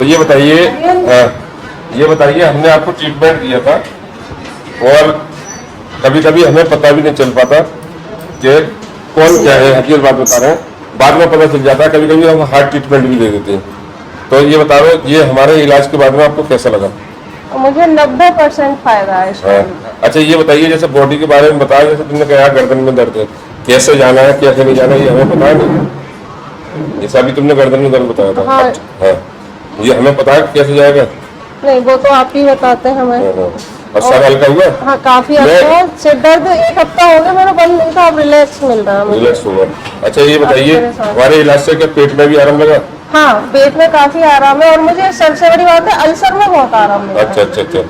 तो ये बताइए हमने आपको ट्रीटमेंट दिया था और कभी कभी हमें पता भी नहीं चल पाता कि कौन क्या है। हकीकत बात बता रहे हैं, बाद में पता चल जाता है। कभी कभी हम हार्ट ट्रीटमेंट भी दे देते हैं। तो ये बता रहे हो, ये हमारे इलाज के बाद में आपको कैसा लगा? मुझे 90% फायदा है इसका। अच्छा ये बताइए, जैसे बॉडी के बारे में बताया, जैसे तुमने कहा गर्दन में दर्द है, कैसे जाना है कैसे नहीं जाना ये हमें पता नहीं। जैसा भी तुमने गर्दन में दर्द बताया था। हाँ। हाँ, ये हमें पता है कैसे जाएगा? नहीं, वो तो आप ही बताते हैं हमें। और सर हल्का हुआ? हाँ, काफी हल्का है। सिर दर्द 1 हफ्ता हो गया मेरा बंद नहीं था, अब रिलैक्स मिल रहा है मुझे। रिलैक्स हुआ। अच्छा ये बताइए, हमारे इलाज से क्या पेट में भी आराम लगा? हाँ, पेट में काफी आराम है और मुझे सबसे बड़ी बात है अल्सर में बहुत आराम मिला। अच्छा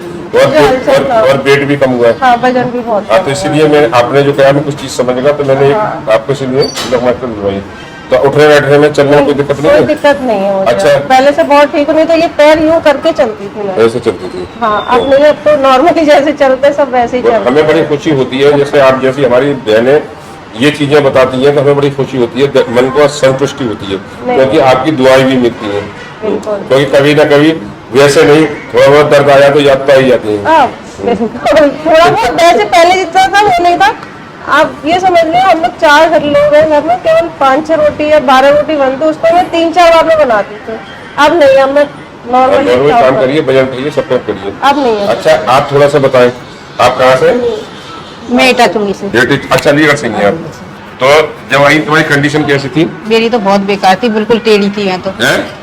और वेट भी कम हुआ है? हाँ, वजन भी बहुत। हाँ, तो इसलिए मैं आपने जो कहा मैं कुछ चीज समझ गया, तो मैंने आपको इसलिए दिलवाई। तो उठने बैठने में चलने में कोई दिक्कत नहीं है? कोई दिक्कत नहीं है मुझे। अच्छा, पहले से बहुत ठीक नहीं तो ये पैर यूं करके चलती थी मैं। ऐसे चलती थी? हाँ, अब नहीं, अब तो नॉर्मली जैसे चलते सब वैसे ही चलते। हमें बड़ी खुशी होती है, जैसे आप जैसी हमारी बहनें ये चीजें बताती हैं तो हमें बड़ी खुशी होती है, मन को संतुष्टि होती है, क्योंकि आपकी दुआएं भी मिलती हैं। क्योंकि कभी ना कभी वैसे नहीं, थोड़ा बहुत दर्द आया तो याद पाई जाती है। थोड़ा बहुत वैसे पहले जितना था वो नहीं था। आप ये समझ लो, हम लोग 4 लोग हैं घर में, केवल 5-6 रोटी या 12 रोटी बनती, उसको मैं 3-4 बार में बनाती थी। अब नहीं, अब मैं नॉर्मली काम करिए, वजन करिए, सब कुछ करिए। अब नहीं है। अच्छा आप थोड़ा सा बताएं, आप कहाँ से? मैं इटाचुंगी से। अच्छा, अलीगढ़ से हैं आप। तो जब आई तुम्हारी कंडीशन कैसी थी? मेरी तो बहुत बेकार थी, बिल्कुल टेढ़ी थी मैं तो।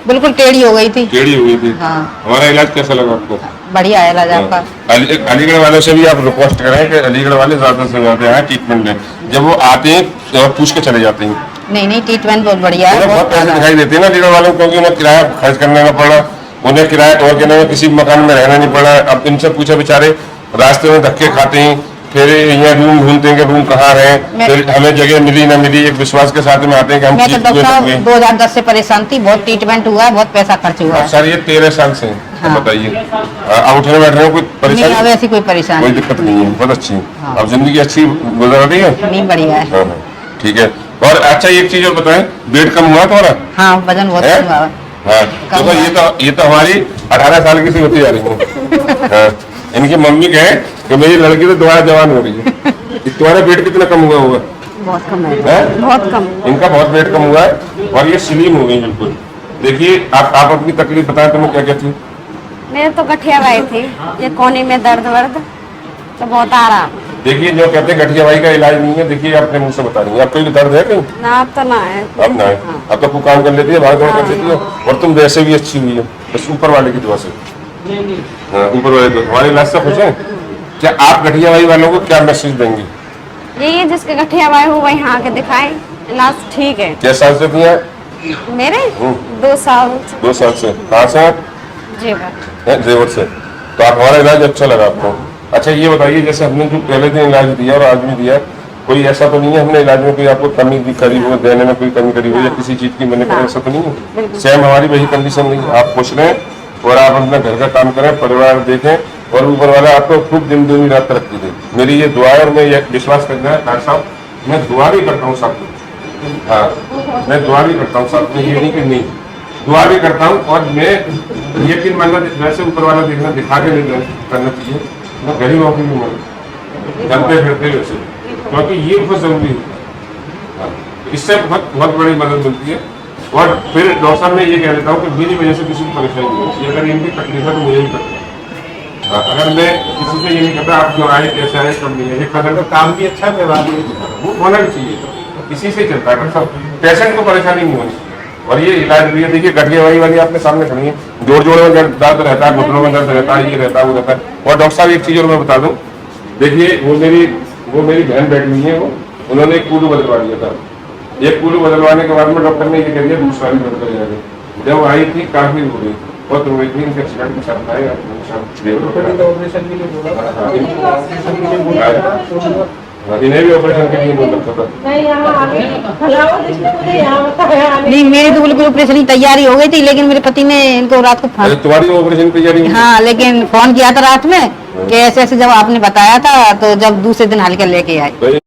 बिल्कुल टेढ़ी हो गई थी। टेढ़ी हो गई थी? हाँ। हमारा इलाज कैसा लगा आपको? बढ़िया है इलाज आपका। अलीगढ़ वालों से भी आप रिक्वेस्ट करें कि अलीगढ़ वाले ज्यादा से ज्यादा आए ट्रीटमेंट में। जब वो आते हैं तो पूछ के चले जाते हैं। नहीं, ट्रीटमेंट बहुत बढ़िया है। बहुत पैसे दिखाई देते हैं ना अलीगढ़ वालों को, क्योंकि उन्हें किराया खर्च करने का पड़ा, उन्हें किराया और कहने में किसी मकान में रहना नहीं पड़ा। अब इनसे पूछा, बेचारे रास्ते में धक्के खाते हैं, फिर यहाँ रूम ढूंढते हैं कि रूम कहाँ है, फिर हमें जगह मिली ना मिली, एक विश्वास के साथ में आते हैं कि हम मैं तो डॉक्टर 2010 से परेशान थी, बहुत ट्रीटमेंट हुआ है, बहुत पैसा खर्च हुआ है। सर ये 13 साल से हाँ। बताइए, अब उठने बैठने में कोई परेशानी? नहीं, ऐसी कोई परेशानी, कोई दिक्कत नहीं है, बहुत अच्छी है। हाँ। अब जिंदगी अच्छी गुजर रही है? नहीं, बढ़िया है। हाँ, ठीक है। और अच्छा एक चीज और बताएं, वेट कम हुआ तुम्हारा? हाँ, वजन बहुत कम हुआ। हाँ, तो ये तो हमारी 18 साल की सी होती जा रही है। हाँ, इनकी मम्मी कहे कि मेरी लड़की तो दोबारा जवान हो रही है। तुम्हारा वेट कितना कम हुआ होगा? बहुत कम है, बहुत कम। इनका बहुत वेट कम हुआ है और ये स्लिम हो गई बिल्कुल। देखिए आप अपनी तकलीफ बताएं, तुम्हें क्या क्या थी? मेरे तो गठिया बाई थी, ये कोने में दर्द वर्द, तो बहुत आराम। देखिए जो कहते हैं गठिया बाई का इलाज नहीं है, देखिए अपने मुंह से बता रही है। आपको दर्द है कहीं? ना, अब तो ना है। अब ना है। अब तो काम कर लेती है, भाग दौड़ कर लेती है, और तुम वैसे भी अच्छी हुई है, बस ऊपर वाले की दुआ से। हाँ, ऊपर वाले तो हमारे इलाज से खुश हैं। क्या आप गठिया बाई वालों को क्या मैसेज देंगे? यही है, जिसके गठिया बाई हो वही यहाँ के दिखाए, इलाज ठीक है। क्या साल से थी आप? मेरे 2 साल। 2 साल से। कहाँ से आप? जेवर से। तो आप हमारा इलाज अच्छा लगा आपको? अच्छा ये बताइए, जैसे हमने जो पहले दिन इलाज दिया और आज भी दिया, कोई ऐसा तो नहीं है हमने इलाज में कोई आपको कमी करी हो, देने में कोई कमी करी हो या किसी चीज की मैंने कहा, ऐसा तो नहीं है? सेम हमारी वही कंडीशन नहीं है। आप खुश रहें और आप अपना घर का काम करें, परिवार देखें, और ऊपर वाला आपको खूब दिन दूनी रात तरक्की दे। मेरी ये दुआ है और मैं ये विश्वास करना है डॉक्टर साहब, मैं दुआ भी करता हूँ सबको। हाँ, मैं दुआ भी करता हूँ सबको, ये नहीं कि नहीं, दुआ भी करता हूँ। और मैं यकीन मानना, वैसे ऊपर वाला देखना दिखा के नहीं करना चाहिए, मैं गरीबों की भी मदद चलते फिरते वैसे, क्योंकि ये बहुत जरूरी है। इससे बहुत बहुत बड़ी मदद मिलती है। और फिर डॉक्टर साहब मैं ये कह देता हूँ कि मेरी वजह से किसी को परेशानी नहीं होती। अगर इनकी तकलीफ है तो मुझे भी तकलीफ है। हाँ, अगर मैं किसी से ये नहीं कहता आप क्यों आए, कैसे आए, कब नहीं है, ये खबर का काम भी अच्छा व्यवहार भी वो होना भी चाहिए। इसी से चलता है सब, पेशेंट को परेशानी नहीं होनी। और ये इलाज भी है, देखिए गठिया बाई वाली आपके सामने खड़ी है, जोड़ में दर्द रहता है, घुटनों में दर्द रहता है, ये रहता है, वो रहता है। और डॉक्टर साहब एक चीज और मैं बता दूं, देखिए वो मेरी बहन बैठी हुई है, वो उन्होंने एक कूलू बदलवा दिया था। एक कूलू बदलवाने के बाद में डॉक्टर ने ये कह दिया दूसरा भी बदल जाएगा। जब आई थी काफी हो गई और तो वही इनके एक्सीडेंट के साथ आए, इन्हें भी ऑपरेशन के लिए बोल रखा था। नहीं, मेरी तो बिल्कुल ऑपरेशन की तैयारी हो गई थी, लेकिन मेरे पति ने इनको रात को फोन। तुम्हारी ऑपरेशन की तैयारी? हाँ, लेकिन फोन किया था रात में कि ऐसे ऐसे, जब आपने बताया था तो जब दूसरे दिन हल्के लेके आए।